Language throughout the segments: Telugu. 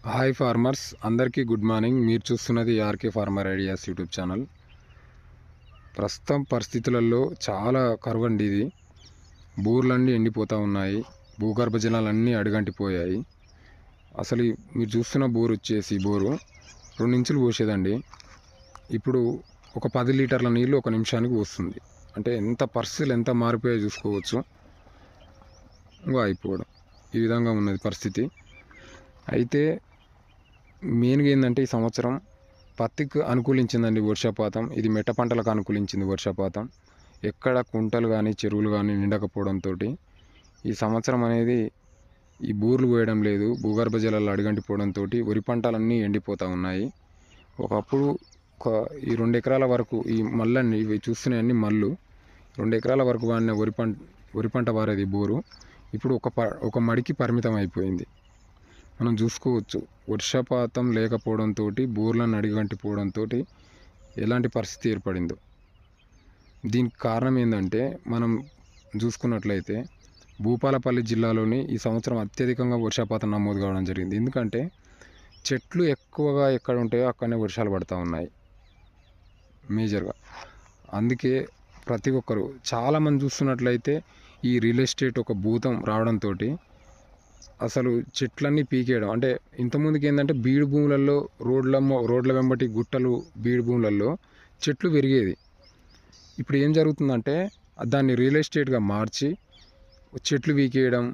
హాయ్ ఫార్మర్స్ అందరికీ గుడ్ మార్నింగ్. మీరు చూస్తున్నది RK farmer ideas YouTube channel. ప్రస్తుతం పరిస్థితులలో చాలా కరువండి ఇది. బోర్లన్నీ ఎండిపోతూ ఉన్నాయి, భూగర్భ జలాలన్నీ అడుగంటిపోయాయి. అసలు మీరు చూస్తున్న బోర్ వచ్చేసి 2 ఇంచులు పోసేదండి. ఇప్పుడు ఒక 10 లీటర్ల నీళ్ళు 1 నిమిషానికి పోస్తుంది. అంటే పరిస్థితులు ఎంత మారిపోయాయో చూసుకోవచ్చు. ఇంకా అయిపోవడం ఈ విధంగా ఉన్నది పరిస్థితి. అయితే మెయిన్గా ఏంటంటే ఈ సంవత్సరం పత్తికి అనుకూలించిందండి వర్షపాతం. ఇది మెట్ట పంటలకు అనుకూలించింది వర్షపాతం. ఎక్కడ కుంటలు కానీ చెరువులు కానీ నిండకపోవడంతో ఈ సంవత్సరం అనేది ఈ బోర్లు పోయడం లేదు, భూగర్భ జలాలు అడుగంటిపోవడంతో వరి పంటలన్నీ ఎండిపోతూ ఉన్నాయి. ఒకప్పుడు ఈ 2 ఎకరాల వరకు ఈ మళ్ళీ ఇవి చూస్తున్నాయన్నీ మళ్ళు 2 ఎకరాల వరకు వాడిన వరి పంట వారేది బోరు ఇప్పుడు ఒక మడికి పరిమితం అయిపోయింది. మనం చూసుకోవచ్చు వర్షపాతం లేకపోవడంతో బోర్లను అడుగంటిపోవడంతో ఎలాంటి పరిస్థితి ఏర్పడిందో. దీనికి కారణం ఏంటంటే మనం చూసుకున్నట్లయితే భూపాలపల్లి జిల్లాలోని ఈ సంవత్సరం అత్యధికంగా వర్షపాతం నమోదు కావడం జరిగింది. ఎందుకంటే చెట్లు ఎక్కువగా ఎక్కడ ఉంటాయో అక్కడనే వర్షాలు పడుతూ ఉన్నాయి మేజర్గా. అందుకే ప్రతి ఒక్కరు చాలామంది చూస్తున్నట్లయితే ఈ రియల్ ఎస్టేట్ ఒక భూతం రావడంతో అసలు చెట్లన్నీ పీకేయడం. అంటే ఇంతకుముందుకు ఏంటంటే బీడు భూములలో రోడ్ల వెంబటి గుట్టలు బీడు భూములలో చెట్లు పెరిగేది. ఇప్పుడు ఏం జరుగుతుందంటే దాన్ని రియల్ ఎస్టేట్గా మార్చి చెట్లు పీకేయడం,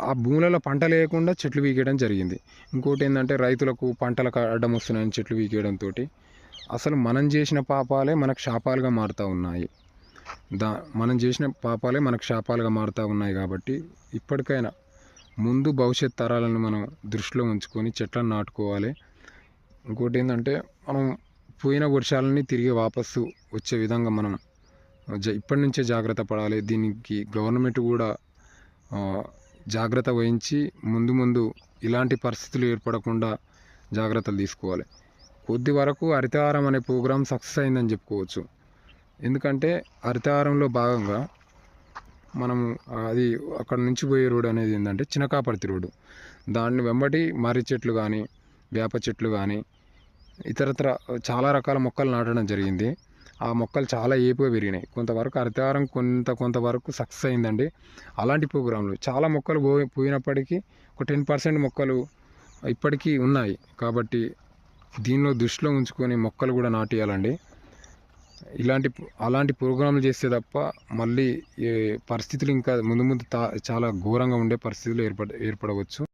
ఆ భూములలో పంట లేకుండా చెట్లు పీకేయడం జరిగింది. ఇంకోటి ఏంటంటే రైతులకు పంటలకు అడ్డం వస్తున్నాయని చెట్లు పీకేయడంతో అసలు మనం చేసిన పాపాలే మనకు శాపాలుగా మారుతూ ఉన్నాయి. మనం చేసిన పాపాలే మనకు శాపాలుగా మారుతూ ఉన్నాయి. కాబట్టి ఇప్పటికైనా ముందు భవిష్యత్ తరాలను మనం దృష్టిలో ఉంచుకొని చెట్లను నాటుకోవాలి. ఇంకోటి ఏంటంటే మనం పోయిన వర్షాలని తిరిగి వాపసు వచ్చే విధంగా మనం ఇప్పటి నుంచే జాగ్రత్త పడాలి. దీనికి గవర్నమెంట్ కూడా జాగ్రత్త వహించి ముందు ఇలాంటి పరిస్థితులు ఏర్పడకుండా జాగ్రత్తలు తీసుకోవాలి. కొద్ది వరకు హరితహారం అనే ప్రోగ్రాం సక్సెస్ అయిందని చెప్పుకోవచ్చు. ఎందుకంటే హరితహారంలో భాగంగా మనము అది అక్కడ నుంచి పోయే రోడ్డు అనేది ఏంటంటే చినకాపర్తి రోడ్డు. దాన్ని వెంబడి మర్రి చెట్లు కానీ వేప చెట్లు కానీ ఇతరత్ర చాలా రకాల మొక్కలు నాటడం జరిగింది. ఆ మొక్కలు చాలా ఏపుగా పెరిగినాయి. కొంతవరకు హరితహారం కొంతవరకు సక్సెస్ అయిందండి. అలాంటి ప్రోగ్రాంలు చాలా మొక్కలు పోయినప్పటికీ ఒక 10% మొక్కలు ఇప్పటికీ ఉన్నాయి. కాబట్టి దీనిలో దృష్టిలో ఉంచుకొని మొక్కలు కూడా నాటియాలండి. అలాంటి ప్రోగ్రాంలు చేస్తే తప్ప మళ్ళీ పరిస్థితులు ఇంకా ముందు చాలా ఘోరంగా ఉండే పరిస్థితులు ఏర్పడవచ్చు.